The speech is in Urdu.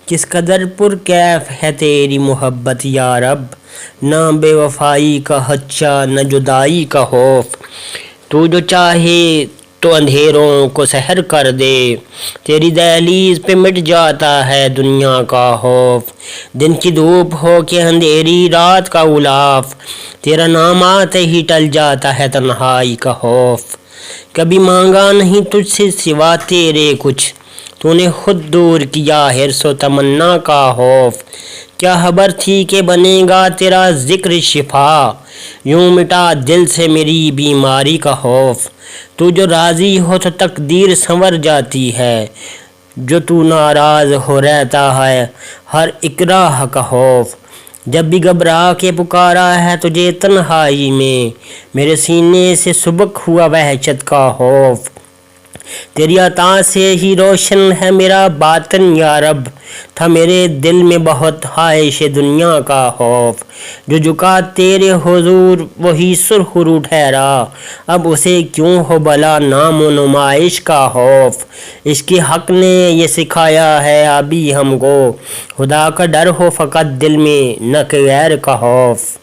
کس قدر پرکیف ہے تیری محبت یا رب، نہ بے وفائی کا خدشہ نہ جدائی کا خوف۔ تو جو چاہے تو اندھیروں کو سحر کر دے، تیری دہلیز پہ مٹ جاتا ہے دنیا کا خوف۔ دن کی دھوپ ہو کہ اندھیری رات کا غلاف، تیرا نام آتے ہی ٹل جاتا ہے تنہائی کا خوف۔ کبھی مانگا نہیں تجھ سے سوا تیرے کچھ، تو نے خود دور کیا حرص و تمنا کا خوف۔ کیا خبر تھی کہ بنے گا تیرا ذکر شفا، یوں مٹا دل سے میری بیماری کا خوف۔ تو جو راضی ہو تو تقدیر سنور جاتی ہے، جو تو ناراض ہو رہتا ہے ہر اکراہ کا خوف۔ جب بھی گھبرا کے پکارا ہے تجھے تنہائی میں، میرے سینے سے سبک ہوا وحشت کا خوف۔ تیری عطا سے ہی روشن ہے میرا باطن یا رب، تھا میرے دل میں بہت خواہش دنیا کا خوف۔ جو جھکا تیرے حضور وہی سرخ رو ٹھہرا، اب اسے کیوں ہو بھلا نام و نمائش کا خوف۔ اس کے حق نے یہ سکھایا ہے ابھی ہم کو، خدا کا ڈر ہو فقط دل میں نہ کہ غیر کا خوف۔